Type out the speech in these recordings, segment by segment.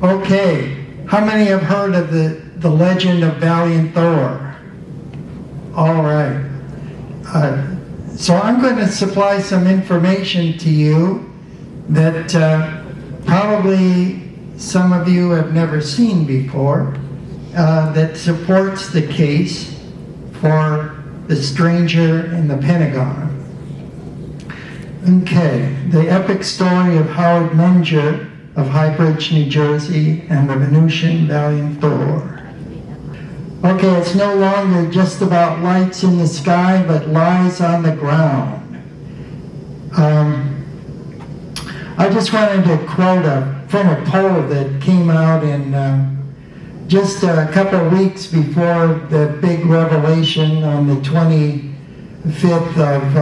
Okay, how many have heard of the legend of valiant Thor? All right. So I'm going to supply some information to you that probably some of you have never seen before, that supports the case for the stranger in the Pentagon. Okay, the epic story of Howard Munger of High Bridge, New Jersey, and the Venusian valiant Thor. Okay, it's no longer just about lights in the sky, but lies on the ground. I just wanted to quote from a poll that came out in just a couple of weeks before the big revelation on the 25th of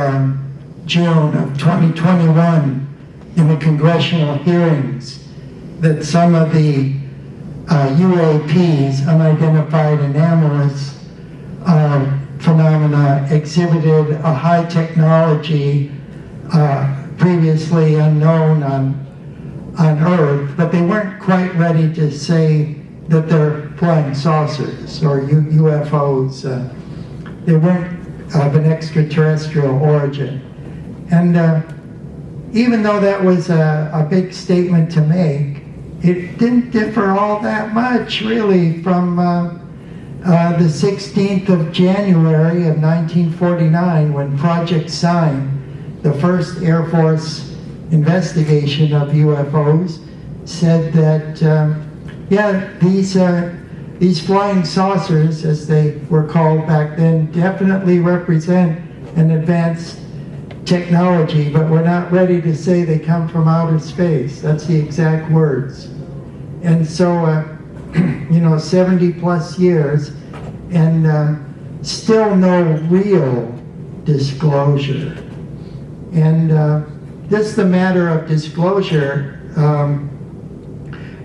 June of 2021 in the congressional hearings, that some of the UAPs, unidentified anomalous phenomena, exhibited a high technology previously unknown on Earth, but they weren't quite ready to say that they're flying saucers or UFOs. They weren't of an extraterrestrial origin. And even though that was a big statement to make, it didn't differ all that much, really, from the 16th of January of 1949, when Project Sign, the first Air Force investigation of UFOs, said that, these flying saucers, as they were called back then, definitely represent an advanced technology, but we're not ready to say they come from outer space. That's the exact words. And so, 70 plus years, and still no real disclosure. And just the matter of disclosure,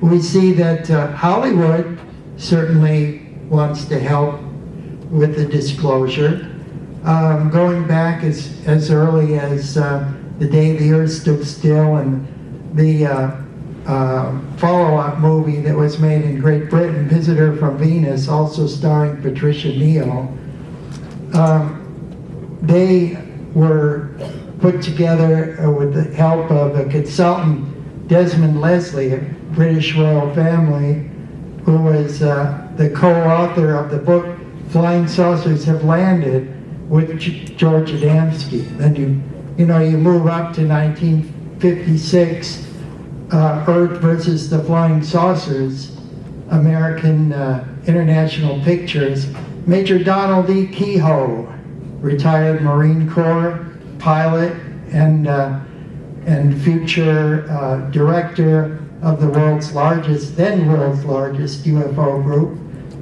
we see that Hollywood certainly wants to help with the disclosure. Going back as early as the day the Earth stood still, and the follow-up movie that was made in Great Britain, Visitor from Venus, also starring Patricia Neal. They were put together with the help of a consultant, Desmond Leslie, a British royal family, who was the co-author of the book Flying Saucers Have Landed, with George Adamski. Then you move up to 1956, Earth versus the Flying Saucers, American International Pictures. Major Donald E. Kehoe, retired Marine Corps pilot and future director of the then world's largest UFO group,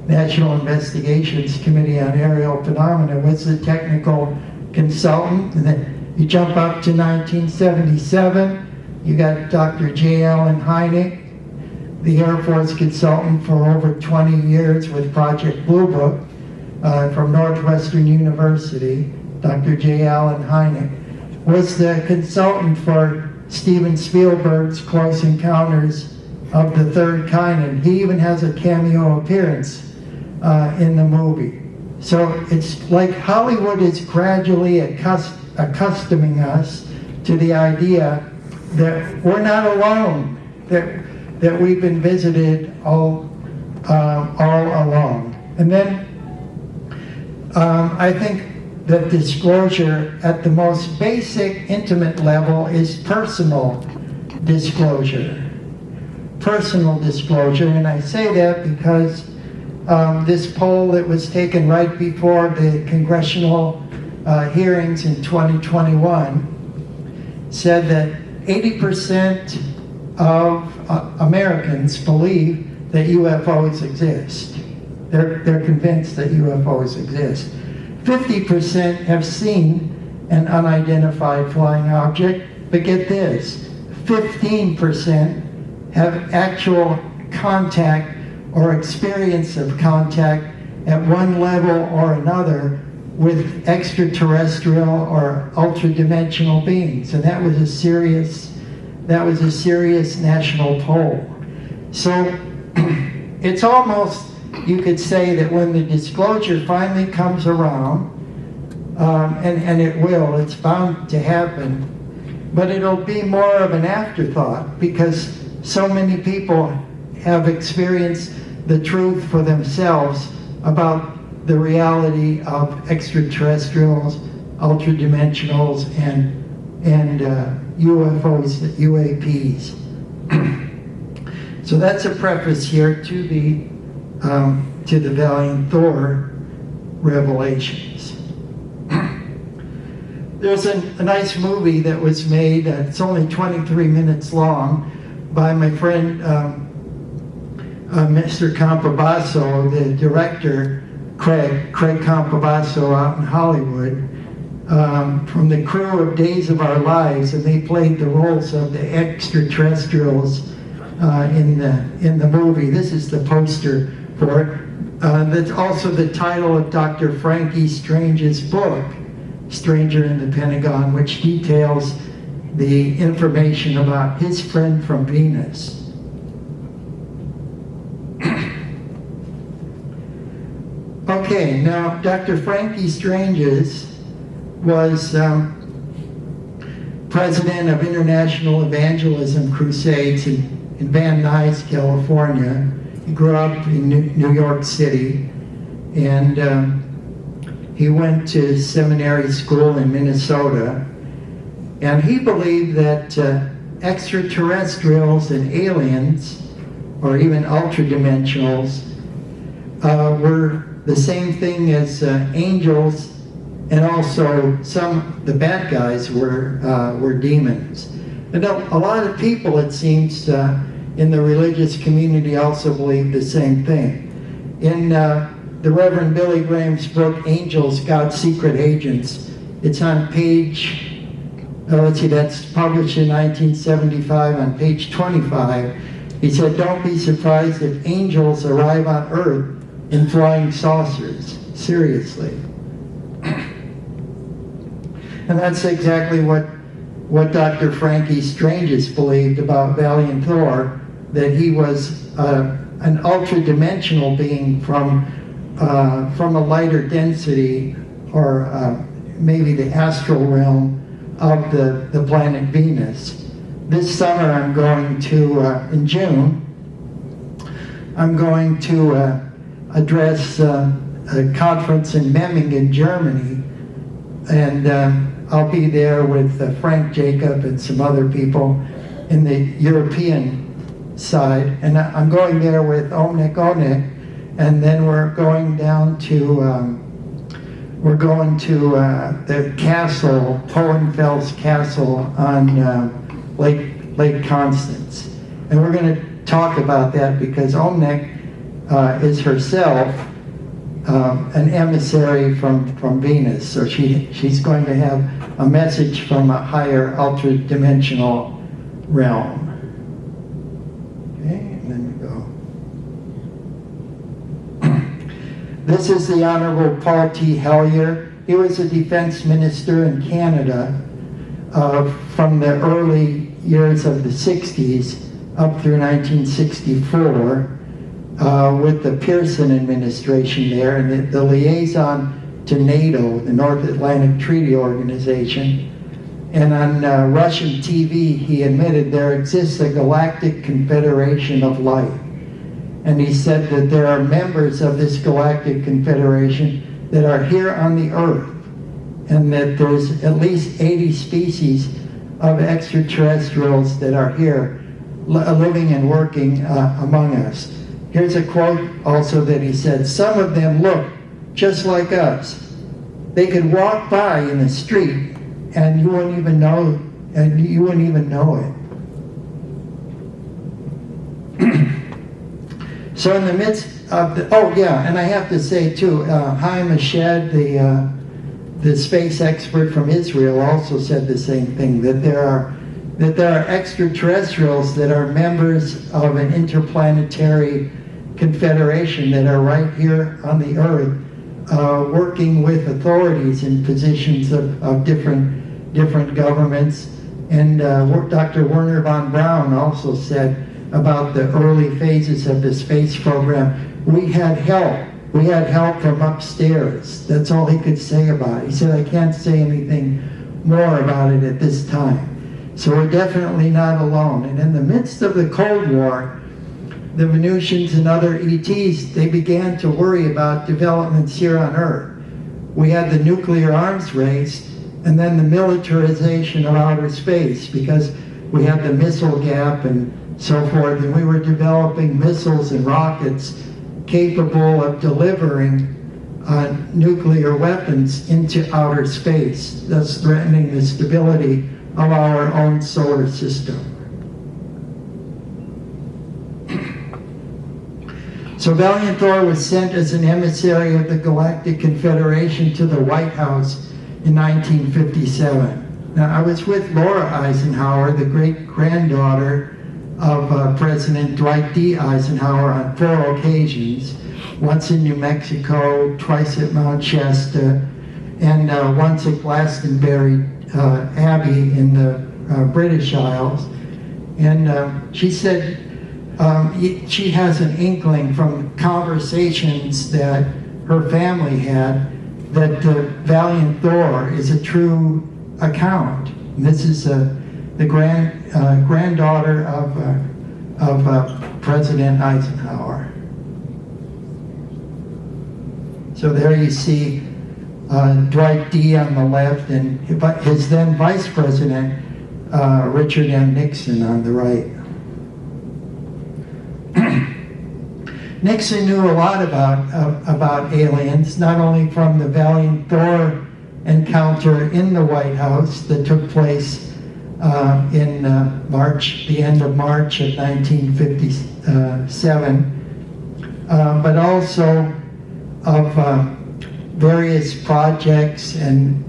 National Investigations Committee on Aerial Phenomena, was the technical consultant. And then you jump up to 1977, you got Dr. J. Allen Hynek, the Air Force consultant for over 20 years with Project Blue Book from Northwestern University. Dr. J. Allen Hynek was the consultant for Steven Spielberg's Close Encounters of the Third Kind, and he even has a cameo appearance in the movie. So it's like Hollywood is gradually accustoming us to the idea that we're not alone, that we've been visited all along. And then I think that disclosure at the most basic, intimate level is personal disclosure. Personal disclosure, and I say that because this poll that was taken right before the congressional hearings in 2021 said that 80% of Americans believe that UFOs exist. They're convinced that UFOs exist. 50% have seen an unidentified flying object, but get this, 15% have actual contact or experience of contact at one level or another with extraterrestrial or ultra-dimensional beings. And that was a serious national poll. So it's almost, you could say that when the disclosure finally comes around, and it will, it's bound to happen, but it'll be more of an afterthought because so many people have experienced the truth for themselves about the reality of extraterrestrials, ultradimensionals, and UFOs, UAPs. So that's a preface here to the Valiant Thor revelations. There's a nice movie that was made, it's only 23 minutes long, by my friend Mr. Campobasso, the director, Craig Campobasso out in Hollywood, from the crew of Days of Our Lives, and they played the roles of the extraterrestrials in the movie. This is the poster for it. That's also the title of Dr. Frankie Strange's book, Stranger in the Pentagon, which details the information about his friend from Venus. Okay, now Dr. Frankie Strange's was president of International Evangelism Crusades in Van Nuys, California. He grew up in New York City, and he went to seminary school in Minnesota, and he believed that extraterrestrials and aliens, or even ultradimensionals, were the same thing as angels, and also the bad guys were demons. And a lot of people, it seems, in the religious community also believe the same thing. In the Reverend Billy Graham's book, Angels, God's Secret Agents, it's on page, let's see, that's published in 1975, on page 25. He said, "Don't be surprised if angels arrive on Earth in flying saucers." Seriously. And that's exactly what Dr. Frankie Strange's believed about Valiant Thor, that he was an ultra-dimensional being from a lighter density, or maybe the astral realm of the planet Venus. This summer I'm going to, in June, I'm going to address a conference in Memmingen, Germany, and I'll be there with Frank Jacob and some other people in the European side, and I'm going there with Omnik Onik, and then we're going down to the castle, Hohenfels Castle on Lake Constance, and we're going to talk about that because Omnik is herself an emissary from Venus, so she's going to have a message from a higher ultra-dimensional realm. Okay, and then we go. This is the Honorable Paul T. Hellyer. He was a defense minister in Canada from the early years of the 60s up through 1964. With the Pearson administration there, and the liaison to NATO, the North Atlantic Treaty Organization. And on Russian TV, he admitted there exists a galactic confederation of light. And he said that there are members of this galactic confederation that are here on the Earth, and that there's at least 80 species of extraterrestrials that are here living and working among us. Here's a quote also that he said, "Some of them look just like us. They could walk by in the street and you wouldn't even know, it." So in the midst of and I have to say too, Chaim Ashed, the space expert from Israel, also said the same thing, that there are extraterrestrials that are members of an interplanetary confederation that are right here on the Earth, working with authorities in positions of different governments. And Dr. Werner von Braun also said about the early phases of the space program. We had help. We had help from upstairs. That's all he could say about it. He said, I can't say anything more about it at this time. So we're definitely not alone. And in the midst of the Cold War, the Venusians and other ETs, they began to worry about developments here on Earth. We had the nuclear arms race, and then the militarization of outer space, because we had the missile gap and so forth, and we were developing missiles and rockets capable of delivering nuclear weapons into outer space, thus threatening the stability of our own solar system. So Valiant Thor was sent as an emissary of the Galactic Confederation to the White House in 1957. Now, I was with Laura Eisenhower, the great-granddaughter of President Dwight D. Eisenhower, on 4 occasions, once in New Mexico, twice at Mount Shasta, and once at Glastonbury Abbey in the British Isles. And she said she has an inkling from conversations that her family had that Valiant Thor is a true account. And this is the granddaughter of President Eisenhower. So there you see Dwight D. on the left, and his then Vice President, Richard M. Nixon, on the right. Nixon knew a lot about aliens, not only from the Valiant Thor encounter in the White House that took place in the end of March of 1957, but also of various projects and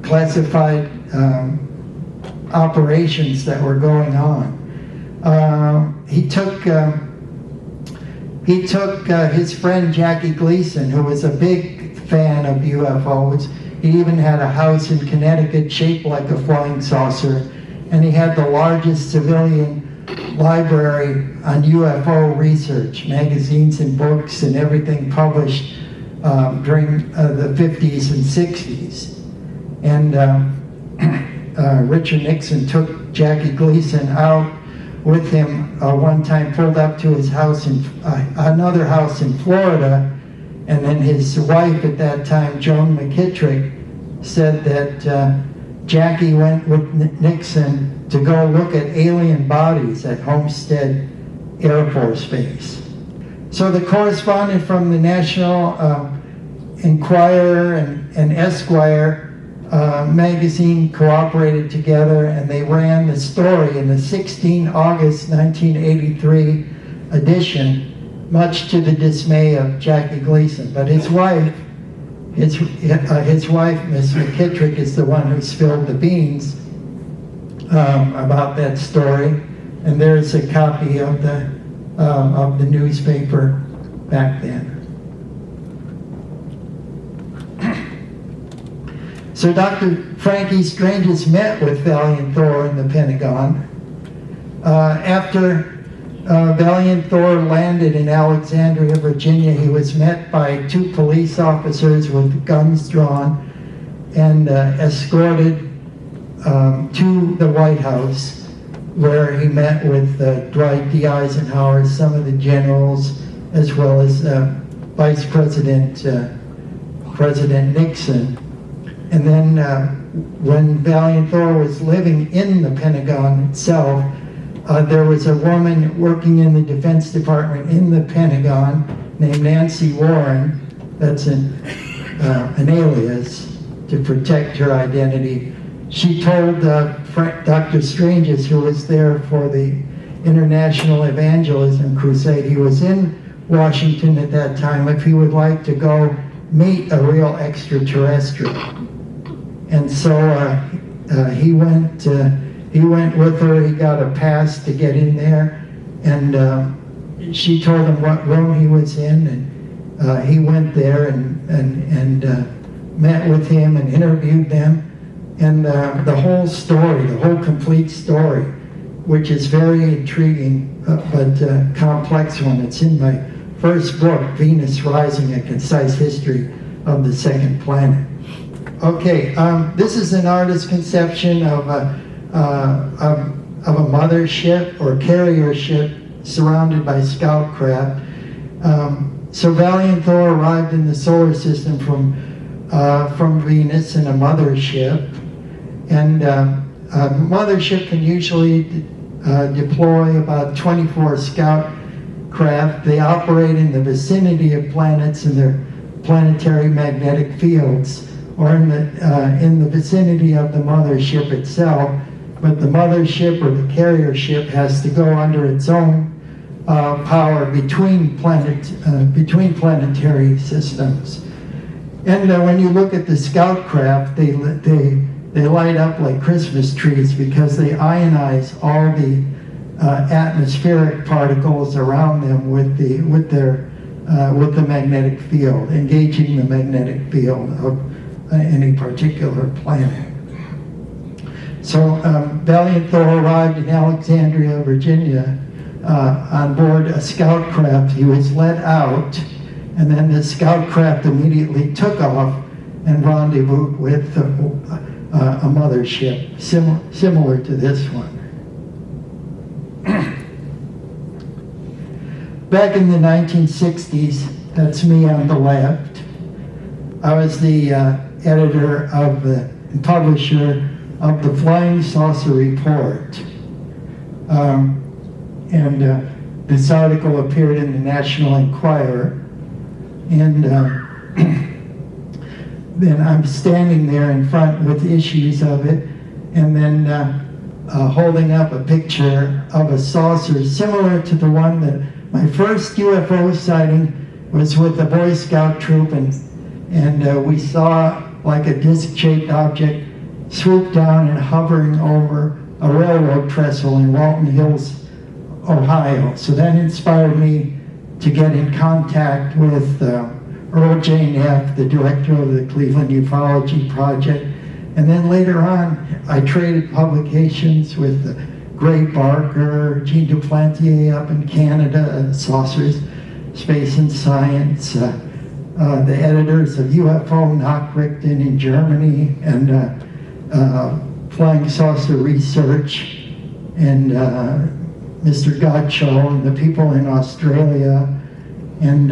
classified operations that were going on. He took his friend Jackie Gleason, who was a big fan of UFOs. He even had a house in Connecticut shaped like a flying saucer, and he had the largest civilian library on UFO research, magazines and books and everything published during the 50s and 60s. And Richard Nixon took Jackie Gleason out with him one time, pulled up to his house in another house in Florida, and then his wife at that time, Joan McKittrick, said that Jackie went with Nixon to go look at alien bodies at Homestead Air Force Base. So the correspondent from the National Enquirer and Esquire magazine cooperated together, and they ran the story in the 16 August 1983 edition, much to the dismay of Jackie Gleason. But his wife, Miss McKittrick, is the one who spilled the beans about that story, and there's a copy of the newspaper back then. So Dr. Frankie Stranges met with Valiant Thor in the Pentagon. After Valiant Thor landed in Alexandria, Virginia, he was met by 2 police officers with guns drawn and escorted to the White House, where he met with Dwight D. Eisenhower, some of the generals, as well as Vice President President Nixon. And then when Valiant Thor was living in the Pentagon itself, there was a woman working in the Defense Department in the Pentagon named Nancy Warren. That's an alias to protect her identity. She told Dr. Stranges, who was there for the International Evangelism Crusade, he was in Washington at that time, if he would like to go meet a real extraterrestrial. And so he went with her. He got a pass to get in there, and she told him what room he was in, and he went there and met with him and interviewed them. And the whole story, the whole complete story, which is very intriguing but complex one. It's in my first book, Venus Rising, A Concise History of the Second Planet. Okay, this is an artist's conception of a mothership or carrier ship surrounded by scout craft. So Valiant Thor arrived in the solar system from Venus in a mothership, and a mothership can usually deploy about 24 scout craft. They operate in the vicinity of planets in their planetary magnetic fields, or in the vicinity of the mothership itself. But the mothership or the carrier ship has to go under its own power between planetary systems. And when you look at the scout craft, they light up like Christmas trees because they ionize all the atmospheric particles around them with the magnetic field, engaging the magnetic field of any particular planet. So Valiant Thor arrived in Alexandria, Virginia, on board a scout craft. He was let out, and then the scout craft immediately took off and rendezvoused with a mothership similar to this one. Back in the 1960s, that's me on the left, I was the editor and publisher of the Flying Saucer Report. And this article appeared in the National Enquirer. And then I'm standing there in front with issues of it, and then holding up a picture of a saucer similar to the one that my first UFO sighting was with the Boy Scout troop, and we saw like a disc-shaped object swoop down and hovering over a railroad trestle in Walton Hills, Ohio. So that inspired me to get in contact with Earl J. Neff, the director of the Cleveland Ufology Project. And then later on, I traded publications with Gray Barker, Jean Duplantier up in Canada, Saucers, Space and Science, the editors of UFO Nachrichten in Germany, and Flying Saucer Research, and Mr. Gottschall, and the people in Australia. And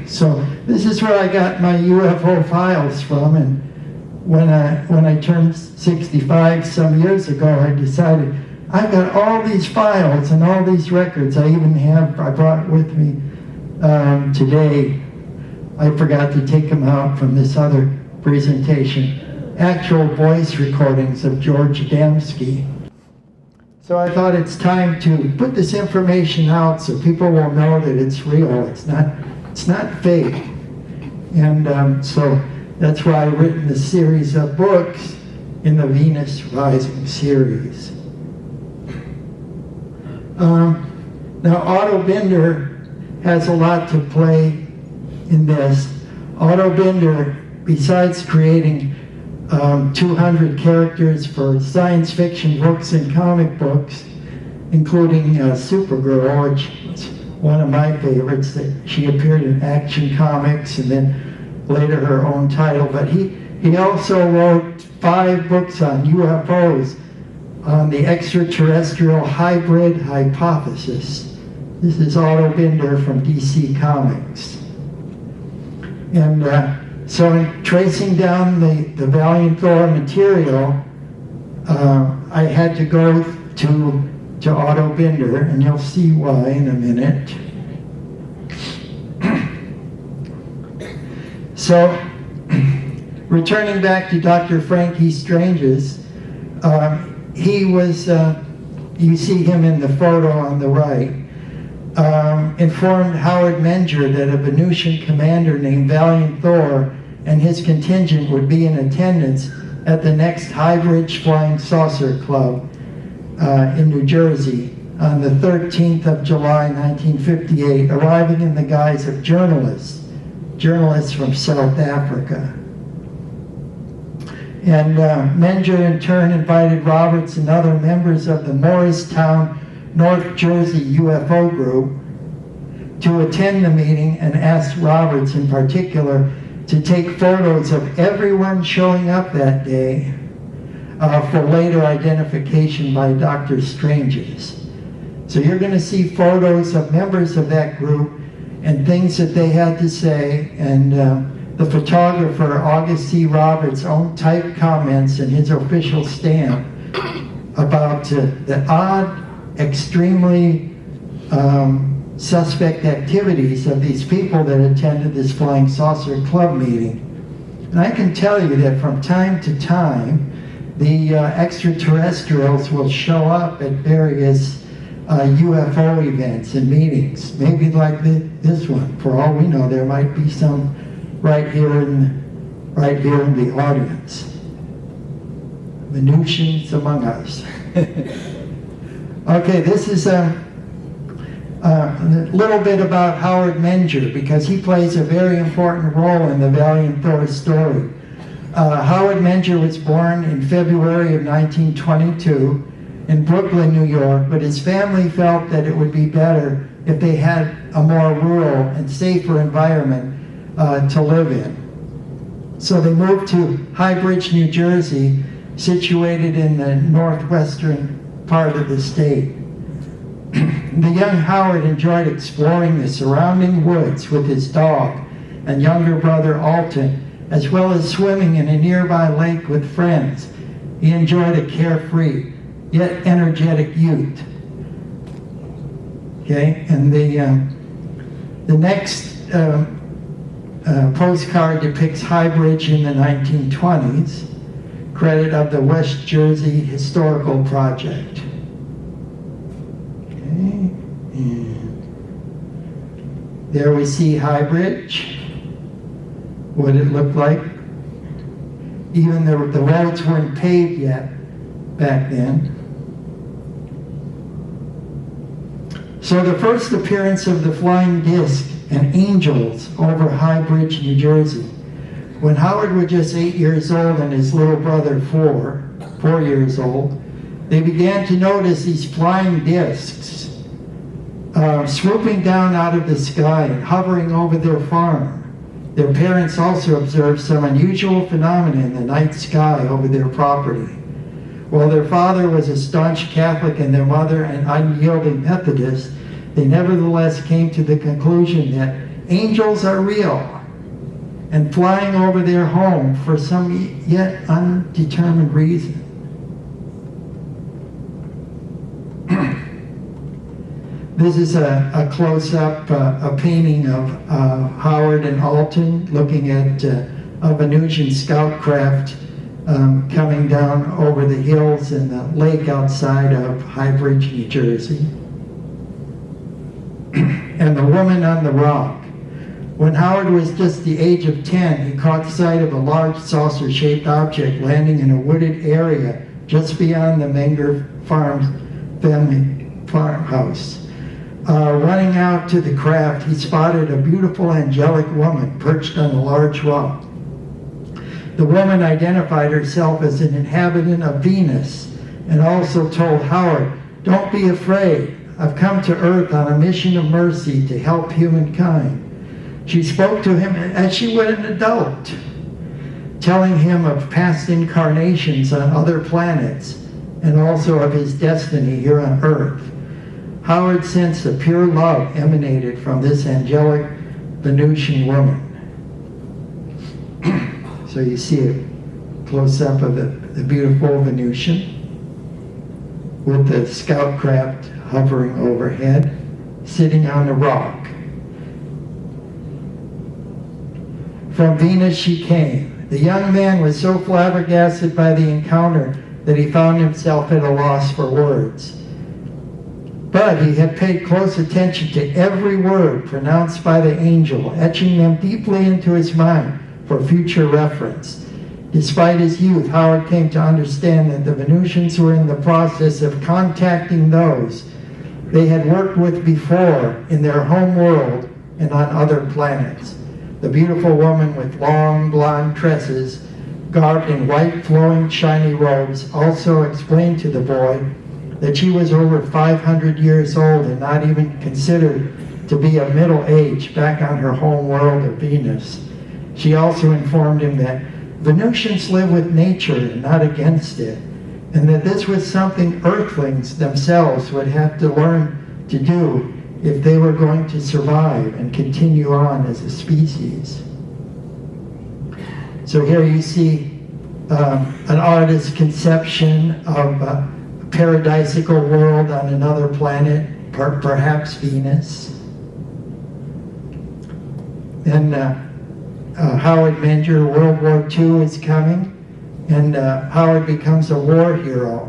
so this is where I got my UFO files from. And when I turned 65 some years ago, I decided I've got all these files and all these records. I brought with me today. I forgot to take them out from this other presentation. Actual voice recordings of George Adamski. So I thought it's time to put this information out so people will know that it's real. It's not fake. And so that's why I've written a series of books in the Venus Rising series. Now Otto Binder has a lot to play in this. Otto Binder, besides creating 200 characters for science fiction books and comic books, including Supergirl, which is one of my favorites. That she appeared in Action Comics and then later her own title. But he also wrote 5 books on UFOs, on the extraterrestrial hybrid hypothesis. This is Otto Binder from DC Comics. And so in tracing down the Valiant Thor material, I had to go to Otto Binder, and you'll see why in a minute. So, returning back to Dr. Frankie Strange's, he was, you see him in the photo on the right, informed Howard Menger that a Venusian commander named Valiant Thor and his contingent would be in attendance at the next Highbridge Flying Saucer Club in New Jersey on the 13th of July, 1958, arriving in the guise of journalists from South Africa. And Menger in turn invited Roberts and other members of the Morristown, North Jersey UFO group to attend the meeting and asked Roberts in particular to take photos of everyone showing up that day for later identification by Dr. Stranges. So you're going to see photos of members of that group and things that they had to say, and the photographer, August C. Roberts' own typed comments in his official stamp about the odd, extremely suspect activities of these people that attended this Flying Saucer Club meeting. And I can tell you that from time to time, the extraterrestrials will show up at various UFO events and meetings, maybe like this one. For all we know, there might be some right here in the audience. Venusians among us. Okay, this is a little bit about Howard Menger, because he plays a very important role in the Valiant Thor story. Howard Menger was born in February of 1922 in Brooklyn, New York, but his family felt that it would be better if they had a more rural and safer environment to live in. So they moved to High Bridge, New Jersey, situated in the northwestern part of the state. The young Howard enjoyed exploring the surrounding woods with his dog and younger brother Alton, as well as swimming in a nearby lake with friends. He enjoyed a carefree, yet energetic youth. Okay, and the next postcard depicts High Bridge in the 1920s, credit of the West Jersey Historical Project. Okay, and there we see High Bridge, what it looked like. Even the roads weren't paved yet back then. So the first appearance of the flying disc and angels over High Bridge, New Jersey, when Howard was just 8 years old and his little brother 4 years old, they began to notice these flying discs swooping down out of the sky and hovering over their farm. Their parents also observed some unusual phenomena in the night sky over their property. While their father was a staunch Catholic and their mother an unyielding Methodist, they nevertheless came to the conclusion that angels are real and flying over their home for some yet undetermined reason. This is a close-up, a painting of Howard and Alton looking at a Venusian scout craft coming down over the hills in the lake outside of High Bridge, New Jersey. And the woman on the rock. When Howard was just the age of 10, he caught sight of a large saucer-shaped object landing in a wooded area just beyond the Menger family farmhouse. Running out to the craft, he spotted a beautiful angelic woman perched on a large rock. The woman identified herself as an inhabitant of Venus and also told Howard, "Don't be afraid. I've come to Earth on a mission of mercy to help humankind." She spoke to him as she would an adult, telling him of past incarnations on other planets and also of his destiny here on Earth. Howard sensed a pure love emanated from this angelic Venusian woman. So you see a close-up of the beautiful Venusian with the scout craft hovering overhead, sitting on a rock. From Venus she came. The young man was so flabbergasted by the encounter that he found himself at a loss for words. But he had paid close attention to every word pronounced by the angel, etching them deeply into his mind for future reference. Despite his youth, Howard came to understand that the Venusians were in the process of contacting those they had worked with before in their home world and on other planets. The beautiful woman with long blonde tresses garbed in white, flowing, shiny robes, also explained to the boy that she was over 500 years old and not even considered to be of middle age back on her home world of Venus. She also informed him that Venusians live with nature and not against it, and that this was something Earthlings themselves would have to learn to do if they were going to survive and continue on as a species. So here you see an artist's conception of a paradisical world on another planet, perhaps Venus. And Howard Menger, World War II is coming, and Howard becomes a war hero.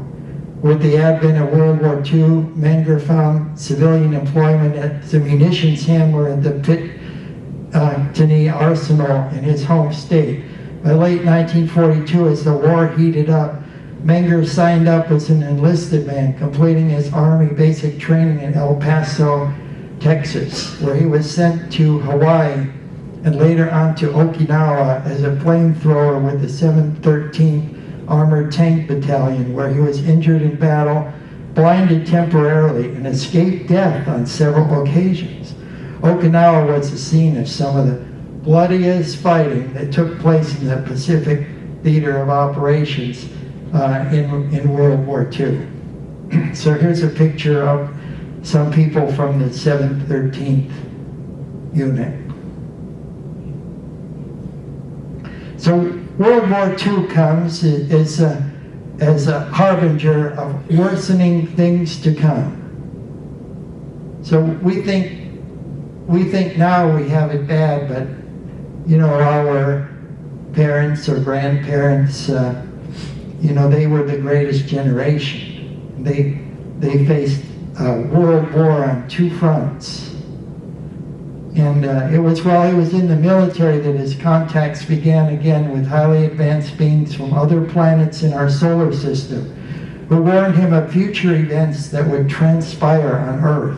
With the advent of World War II, Menger found civilian employment as a munitions handler at the Pittany Arsenal in his home state. By late 1942, as the war heated up, Menger signed up as an enlisted man, completing his Army basic training in El Paso, Texas, where he was sent to Hawaii and later on to Okinawa as a flamethrower with the 713th Armored Tank Battalion, where he was injured in battle, blinded temporarily, and escaped death on several occasions. Okinawa was the scene of some of the bloodiest fighting that took place in the Pacific Theater of Operations in World War II. So here's a picture of some people from the 713th unit. So World War II comes as a harbinger of worsening things to come. So we think now we have it bad, but you know, our parents or grandparents, they were the greatest generation. They faced a world war on two fronts. And it was while he was in the military that his contacts began again with highly advanced beings from other planets in our solar system, who warned him of future events that would transpire on Earth.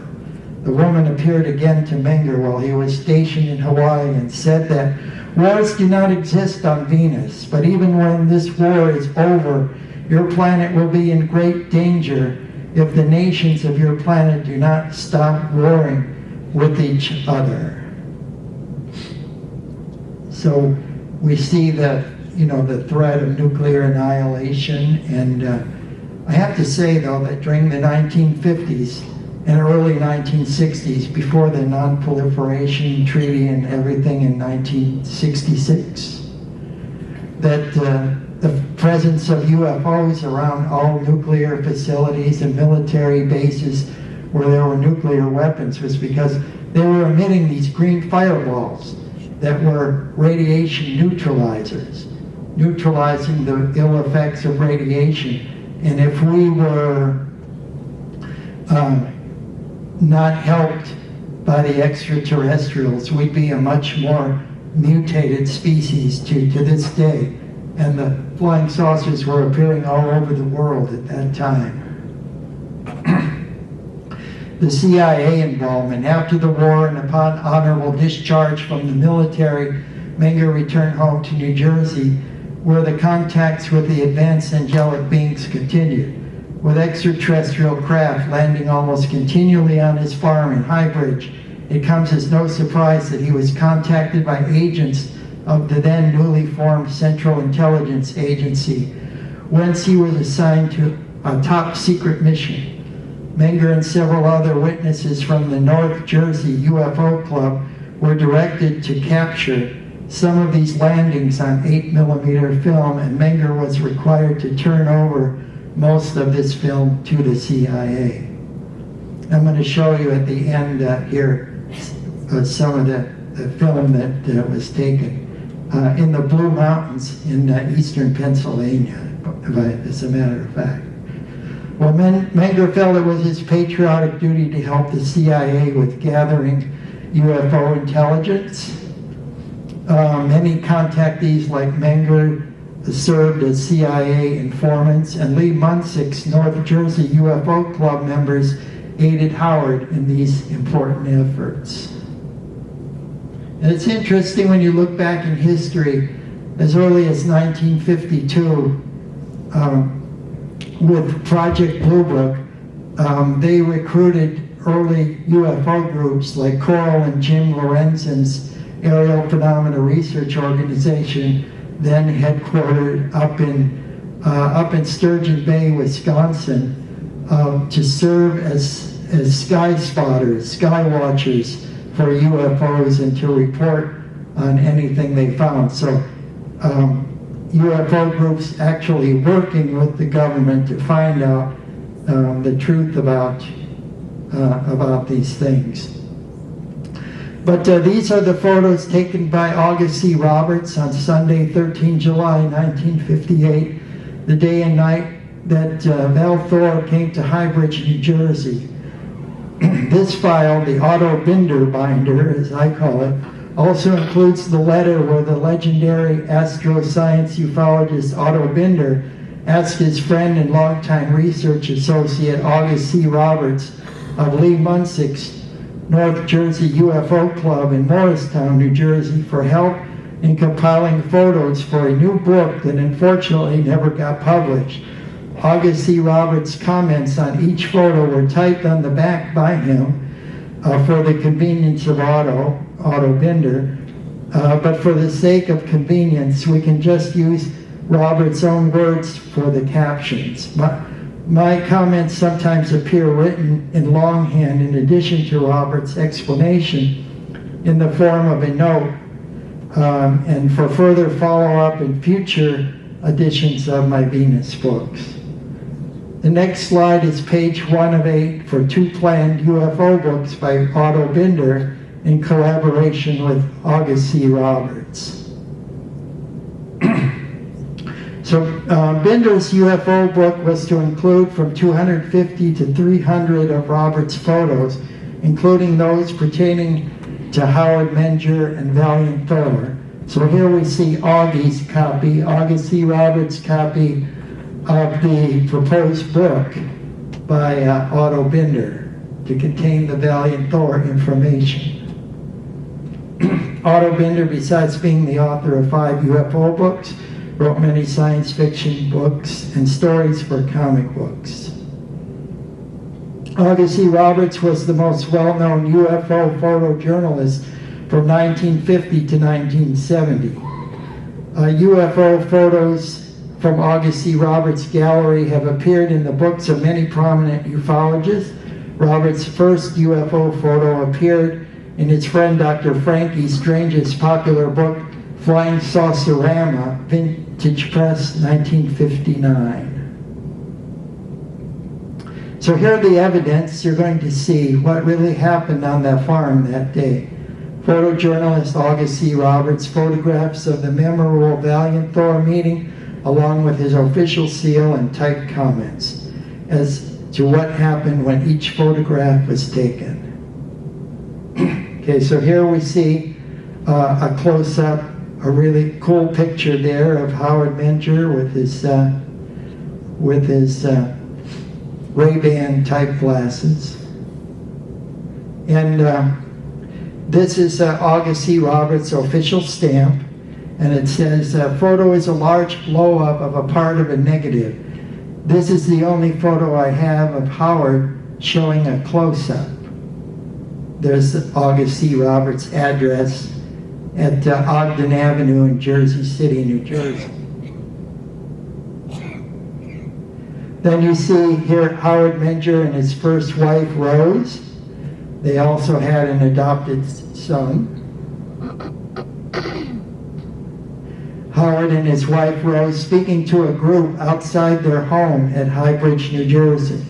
The woman appeared again to Menger while he was stationed in Hawaii and said that wars do not exist on Venus, but even when this war is over, your planet will be in great danger if the nations of your planet do not stop warring with each other. So we see the threat of nuclear annihilation, and I have to say though that during the 1950s and early 1960s, before the Non-Proliferation Treaty and everything in 1966, that the presence of UFOs around all nuclear facilities and military bases where there were nuclear weapons was because they were emitting these green fireballs that were radiation neutralizers, neutralizing the ill effects of radiation. And if we were not helped by the extraterrestrials, we'd be a much more mutated species to this day. And the flying saucers were appearing all over the world at that time. The CIA involvement. After the war and upon honorable discharge from the military, Menger returned home to New Jersey, where the contacts with the advanced angelic beings continued, with extraterrestrial craft landing almost continually on his farm in Highbridge. It comes as no surprise that he was contacted by agents of the then newly formed Central Intelligence Agency, whence he was assigned to a top secret mission. Menger and several other witnesses from the North Jersey UFO Club were directed to capture some of these landings on 8mm film, and Menger was required to turn over most of this film to the CIA. I'm going to show you at the end here some of the film that was taken in the Blue Mountains in eastern Pennsylvania, as a matter of fact. Well, Menger felt it was his patriotic duty to help the CIA with gathering UFO intelligence. Many contactees like Menger served as CIA informants, and Lee Munsick's North Jersey UFO Club members aided Howard in these important efforts. And it's interesting when you look back in history as early as 1952 with Project Blue Book. They recruited early UFO groups like Coral and Jim Lorenzen's Aerial Phenomena Research Organization, then headquartered up in Sturgeon Bay, Wisconsin, to serve as sky spotters, sky watchers for UFOs and to report on anything they found. So UFO groups actually working with the government to find out the truth about these things. But these are the photos taken by August C. Roberts on Sunday, 13 July 1958, the day and night that Val Thor came to Highbridge, New Jersey. This file, the Otto Binder binder, as I call it, also includes the letter where the legendary astroscience ufologist Otto Binder asked his friend and longtime research associate August C. Roberts of Lee Munsick's North Jersey UFO Club in Morristown, New Jersey, for help in compiling photos for a new book that unfortunately never got published. August C. Roberts' comments on each photo were typed on the back by him for the convenience of Otto Binder. But for the sake of convenience, we can just use Roberts' own words for the captions. My comments sometimes appear written in longhand in addition to Roberts' explanation in the form of a note, and for further follow-up in future editions of my Venus books. The next slide is page 1 of 8 for 2 planned UFO books by Otto Binder in collaboration with August C. Roberts. So Binder's UFO book was to include from 250 to 300 of Roberts' photos, including those pertaining to Howard Menger and Valiant Thor. So here we see Augie's copy, August C. Roberts' copy of the proposed book by Otto Binder to contain the Valiant Thor information. Otto Binder, besides being the author of 5 UFO books, wrote many science fiction books and stories for comic books. August C. Roberts was the most well-known UFO photojournalist from 1950 to 1970. UFO photos from August C. Roberts' gallery have appeared in the books of many prominent ufologists. Roberts' first UFO photo appeared in his friend Dr. Frankie Strange's popular book, Flying Saucerama, Vintage Press, 1959. So here are the evidence. You're going to see what really happened on that farm that day. Photojournalist August C. Roberts, photographs of the memorable Valiant Thor meeting, along with his official seal and typed comments as to what happened when each photograph was taken. Okay, so here we see a close-up, a really cool picture there of Howard Menger with his Ray-Ban type glasses. And this is August C. Roberts' official stamp, and it says, photo is a large blow-up of a part of a negative. This is the only photo I have of Howard showing a close-up. There's August C. Roberts' address at Ogden Avenue in Jersey City, New Jersey. Then you see here Howard Menger and his first wife, Rose. They also had an adopted son. Howard and his wife, Rose, speaking to a group outside their home at Highbridge, New Jersey.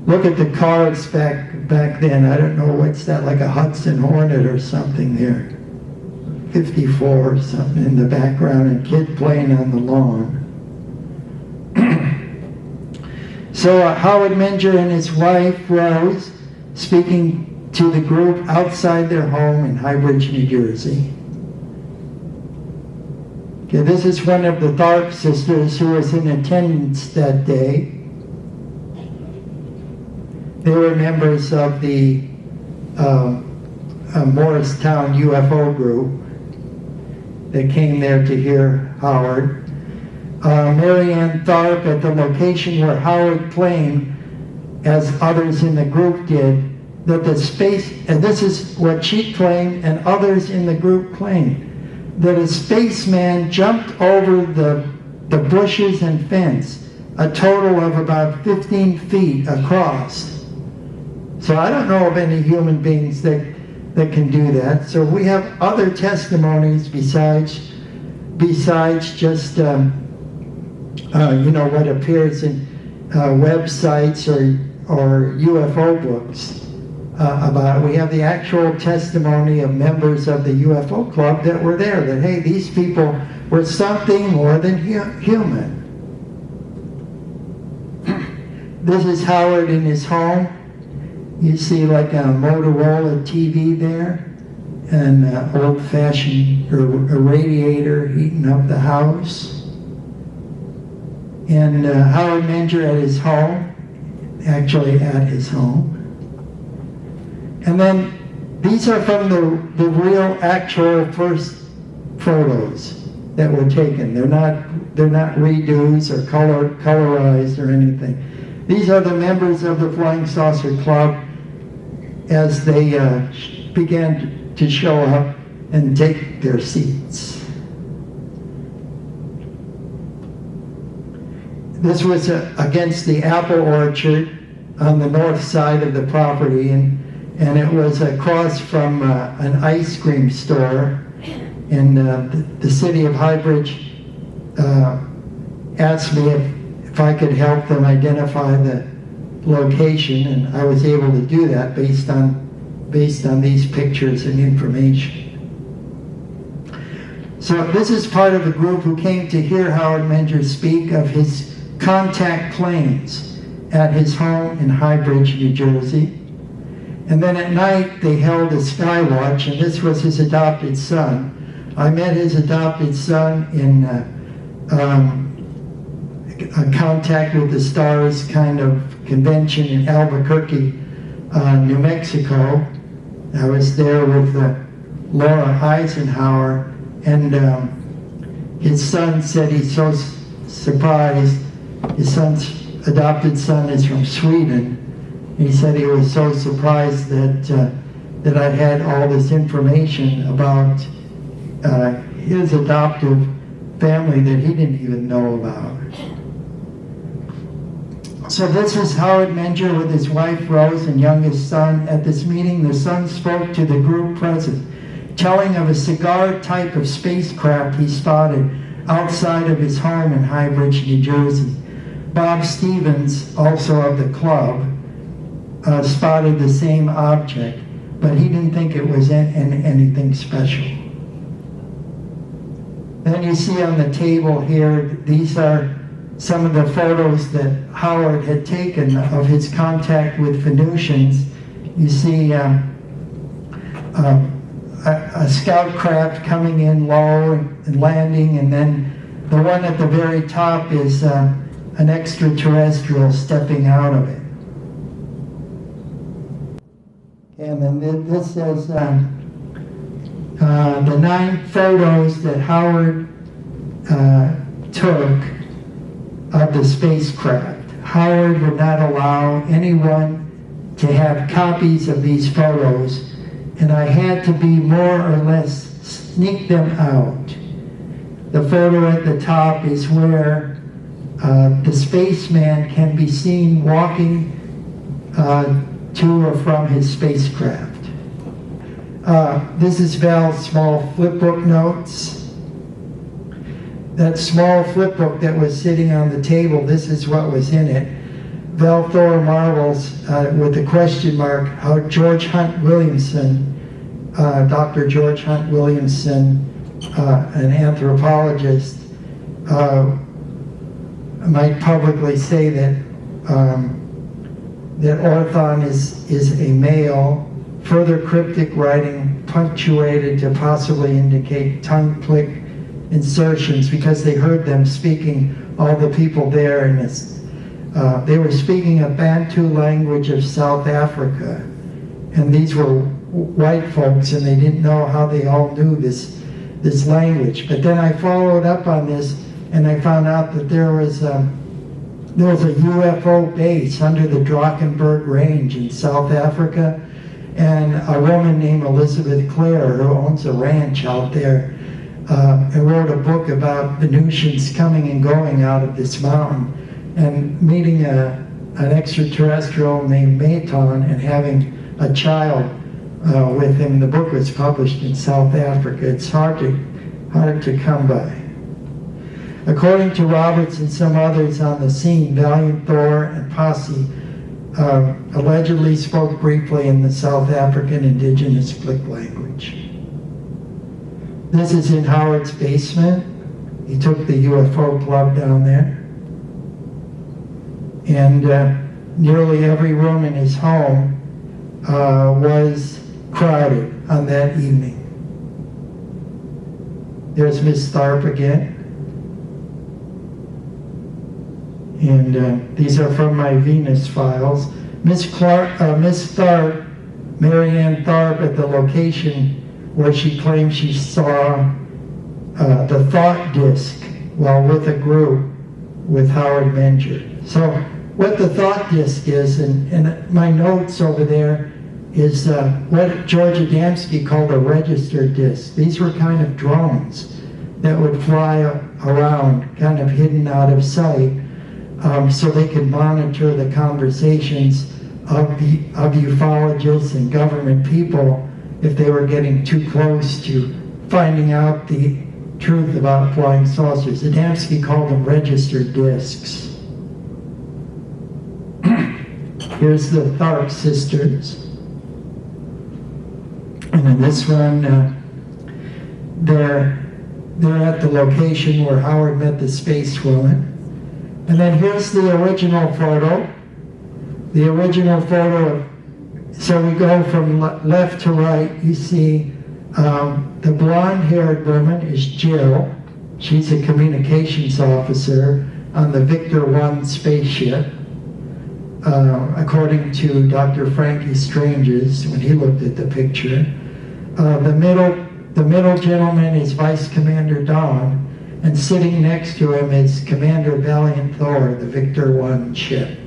Look at the cars back then. I don't know, what's that, like a Hudson Hornet or something there. 54 or something in the background, and kid playing on the lawn. So Howard Menger and his wife, Rose, speaking to the group outside their home in Highbridge, New Jersey. Okay, this is one of the Tharp sisters who was in attendance that day. They were members of the Morristown UFO group that came there to hear Howard. Mary Ann Tharp at the location where Howard claimed, as others in the group did, that the space, and this is what she claimed and others in the group claimed, that a spaceman jumped over the bushes and fence, a total of about 15 feet across. So I don't know of any human beings that can do that. So we have other testimonies besides just what appears in websites or UFO books about it. We have the actual testimony of members of the UFO club that were there, that hey, these people were something more than human. This is Howard in his home. You see like a Motorola TV there, and old-fashioned a radiator heating up the house. And Howard Menger at his home, actually at his home. And then these are from the real, actual first photos that were taken. They're not redos or colorized or anything. These are the members of the Flying Saucer Club as they began to show up and take their seats. This was against the apple orchard on the north side of the property, and it was across from an ice cream store. And the city of Highbridge asked me if I could help them identify the location, and I was able to do that based on these pictures and information. So this is part of the group who came to hear Howard Menger speak of his contact claims at his home in Highbridge, New Jersey. And then at night they held a sky watch, and this was his adopted son. I met his adopted son in a Contact with the Stars kind of convention in Albuquerque, New Mexico. I was there with Laura Eisenhower, and his son said he's so surprised. His adopted son is from Sweden. He said he was so surprised that I had all this information about his adoptive family that he didn't even know about. So this is Howard Menger with his wife Rose and youngest son. At this meeting, the son spoke to the group present, telling of a cigar type of spacecraft he spotted outside of his home in Highbridge, New Jersey. Bob Stevens, also of the club, spotted the same object, but he didn't think it was anything special. Then you see on the table here, these are some of the photos that Howard had taken of his contact with Venusians. You see a scout craft coming in low and landing, and then the one at the very top is an extraterrestrial stepping out of it. And then this is the 9 photos that Howard took of the spacecraft. Howard would not allow anyone to have copies of these photos, and I had to be more or less sneak them out. The photo at the top is where the spaceman can be seen walking to or from his spacecraft. This is Val's small flipbook notes. That small flipbook that was sitting on the table, this is what was in it. Val Thor marvels with the question mark how George Hunt Williamson, Dr. George Hunt Williamson, an anthropologist, might publicly say that Orthon is a male. Further cryptic writing punctuated to possibly indicate tongue click insertions because they heard them speaking, all the people there, and they were speaking a Bantu language of South Africa, and these were white folks, and they didn't know how they all knew this language. But then I followed up on this, and I found out that there was a UFO base under the Drakensberg Range in South Africa, and a woman named Elizabeth Clare, who owns a ranch out there, wrote a book about Venusians coming and going out of this mountain and meeting an extraterrestrial named Maton and having a child with him. The book was published in South Africa. It's hard to come by. According to Roberts and some others on the scene, Valiant Thor and posse allegedly spoke briefly in the South African indigenous Flick language. This is in Howard's basement. He took the UFO club down there. And nearly every room in his home was crowded on that evening. There's Miss Tharp again. And these are from my Venus files. Miss Tharp, Marianne Tharp, at the location where she claimed she saw the thought disc while with a group with Howard Menger. So what the thought disc is, and my notes over there, is what George Adamski called a register disc. These were kind of drones that would fly around, kind of hidden out of sight, so they could monitor the conversations of ufologists and government people if they were getting too close to finding out the truth about flying saucers. Adamski called them registered discs. Here's the Tharp sisters. And in this one, they're at the location where Howard met the space woman. And then here's the original photo. The original photo of, so we go from left to right. You see the blonde-haired woman is Jill. She's a communications officer on the Victor 1 spaceship, according to Dr. Frankie Stranges when he looked at the picture. The middle gentleman is Vice Commander Don, and sitting next to him is Commander Valiant Thor, the Victor 1 ship.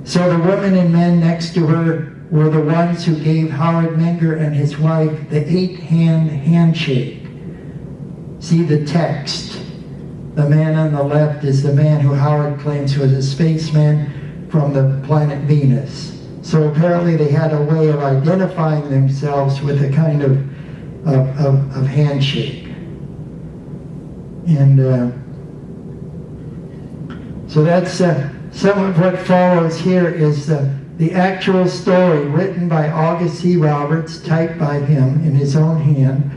So the women and men next to her were the ones who gave Howard Menger and his wife the 8-hand handshake. See the text. The man on the left is the man who Howard claims was a spaceman from the planet Venus. So apparently they had a way of identifying themselves with a kind of handshake. And so that's some of what follows here is the actual story written by August C. Roberts, typed by him in his own hand,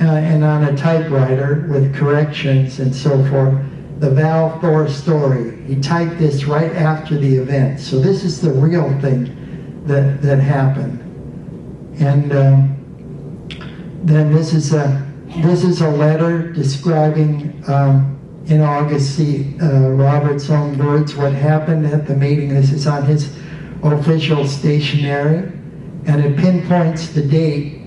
and on a typewriter with corrections and so forth. The Val Thor story. He typed this right after the event. So this is the real thing that happened. And then this is a letter describing in August C. Robert's own words what happened at the meeting. This is on his official stationery, and it pinpoints the date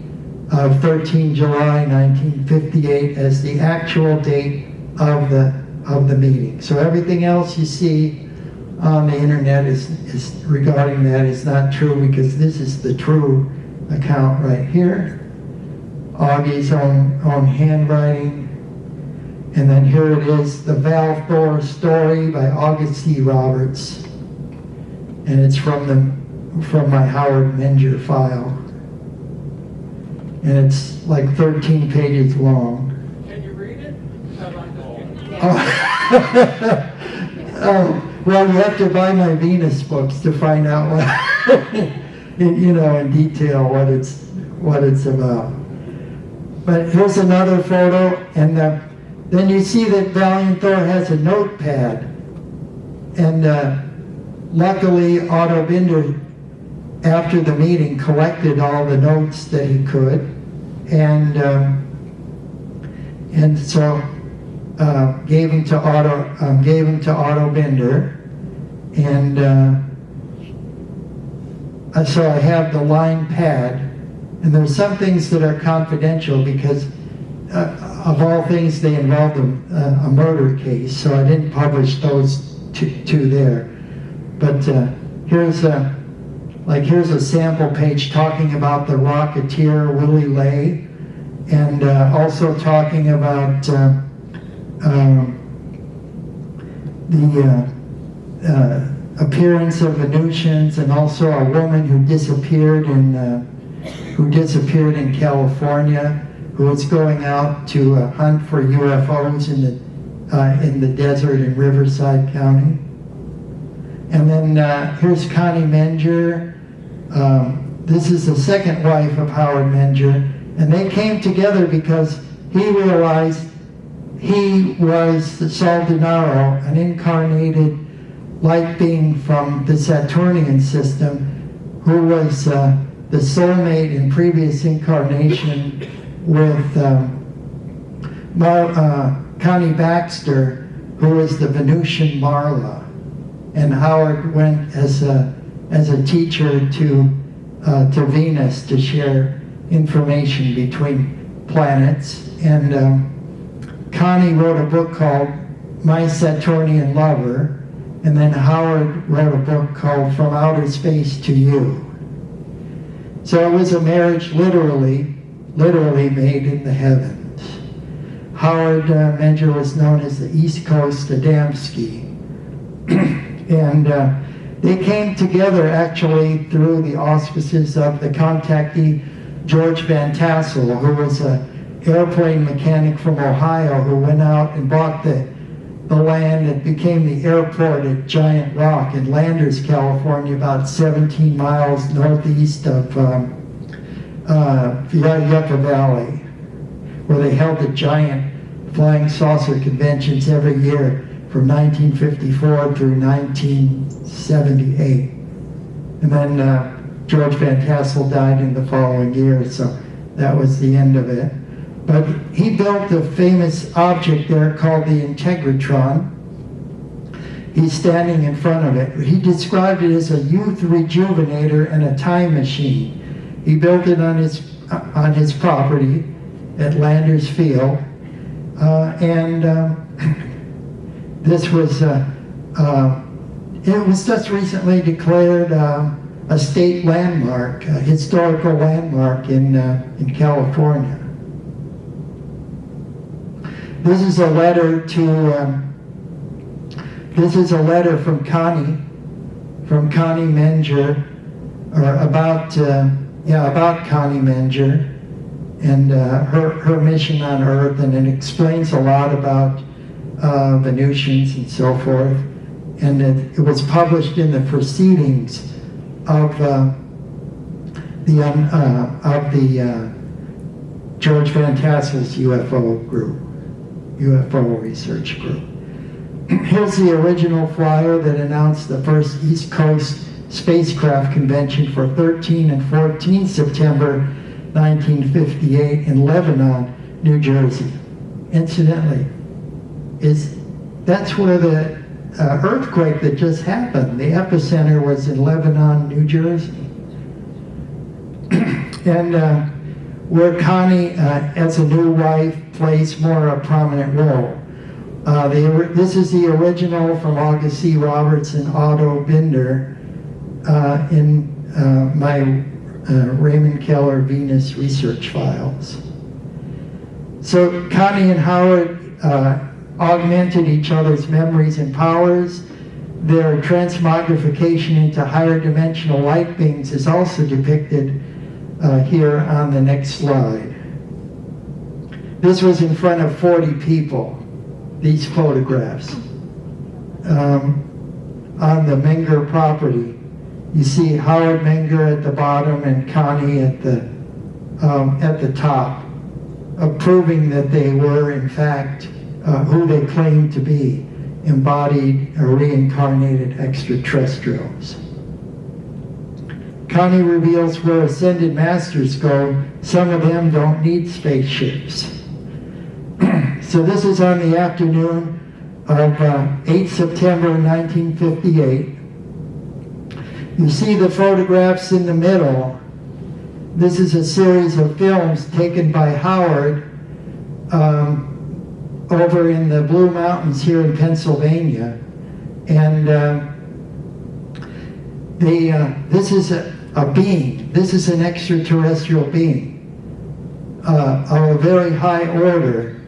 of 13 July 1958 as the actual date of the meeting. So everything else you see on the internet is regarding that is not true, because this is the true account right here. Augie's own handwriting. And then here it is, the Val Thor story by August C. Roberts. And it's from my Howard Menger file. And it's like 13 pages long. Can you read it? Well, you have to buy my Venus books to find out what, in detail what it's about. But here's another photo, and then you see that Valiant Thor has a notepad, and luckily Otto Binder, after the meeting, collected all the notes that he could, and so gave him to Otto Binder, And so I have the line pad, and there's some things that are confidential because of all things they involved a murder case, so I didn't publish those two there. But here's a sample page talking about the Rocketeer Willie Lay, and also talking about the appearance of Venusians, and also a woman who disappeared in California, who was going out to hunt for UFOs in the desert in Riverside County. And then here's Connie Menger. This is the second wife of Howard Menger, and they came together because he realized he was the Sol Denaro, an incarnated light being from the Saturnian system, who was the soulmate in previous incarnation with Connie Baxter, who was the Venusian Marla. And Howard went as a teacher to Venus to share information between planets. And Connie wrote a book called My Saturnian Lover, and then Howard wrote a book called From Outer Space to You. So it was a marriage literally made in the heavens. Howard Menger was known as the East Coast Adamski. And they came together actually through the auspices of the contactee George Van Tassel, who was an airplane mechanic from Ohio who went out and bought the land that became the airport at Giant Rock in Landers, California, about 17 miles northeast of Yucca Valley, where they held the giant flying saucer conventions every year from 1954 through 1978. And then George Van Tassel died in the following year, so that was the end of it. But he built a famous object there called the Integratron. He's standing in front of it. He described it as a youth rejuvenator and a time machine. He built it on his property at Landers Field, this was it was just recently declared a state landmark, a historical landmark in California. This is a letter from Connie Menger, or about Connie Menger and her mission on Earth, and it explains a lot about Venusians and so forth. And it was published in the proceedings of the George Van Tassel's UFO research group. Here's the original flyer that announced the first East Coast spacecraft convention for 13 and 14 September 1958 in Lebanon, New Jersey. Incidentally, that's where the earthquake that just happened, the epicenter was in Lebanon, New Jersey. And where Connie, as a new wife, plays more a prominent role. This is the original from August C. Roberts and Otto Binder in my Raymond Keller Venus research files. So Connie and Howard augmented each other's memories and powers. Their transmogrification into higher dimensional light beings is also depicted here on the next slide. This was in front of 40 people, these photographs. On the Menger property, you see Howard Menger at the bottom and Connie at the top, proving that they were in fact who they claimed to be, embodied or reincarnated extraterrestrials. Connie reveals where ascended masters go. Some of them don't need spaceships. So this is on the afternoon of 8 September 1958. You see the photographs in the middle. This is a series of films taken by Howard over in the Blue Mountains here in Pennsylvania. And this is a being. This is an extraterrestrial being of a very high order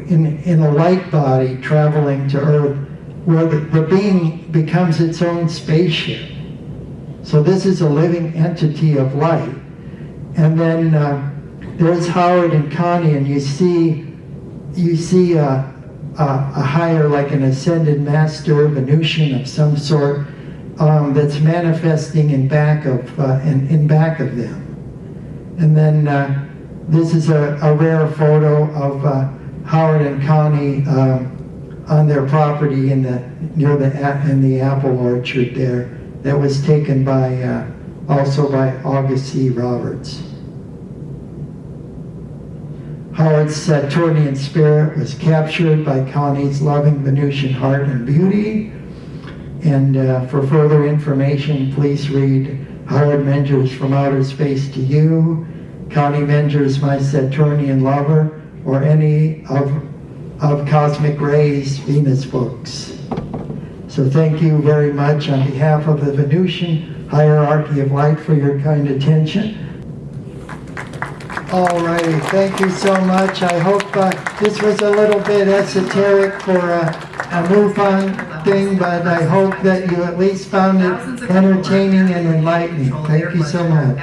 in a light body traveling to Earth, where the being becomes its own spaceship. So this is a living entity of light. And then there's Howard and Connie, and you see a higher, like an ascended master, Venusian of some sort, that's manifesting in back of them. And then this is a rare photo of Howard and Connie on their property in the apple orchard there. That was taken by also by August C. Roberts. Howard's Saturnian spirit was captured by Connie's loving Venusian heart and beauty. And for further information, please read Howard Menger's From Outer Space to You, Connie Menger's My Saturnian Lover, or any of Cosmic Ray's Venus books. So thank you very much on behalf of the Venusian hierarchy of light for your kind attention. All righty, thank you so much. I hope this was a little bit esoteric for a MUFON thing, but I hope that you at least found it entertaining and enlightening. Thank you so much.